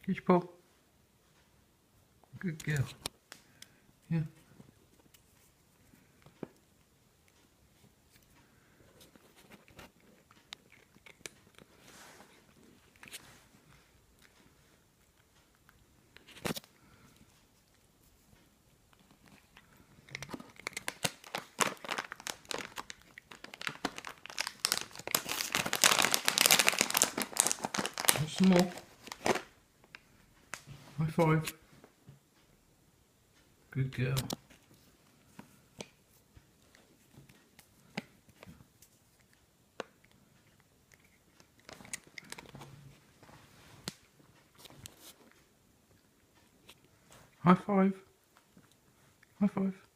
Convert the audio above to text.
Get your paw. Good girl. Yeah. Some more. High five. Good girl. High five. High five.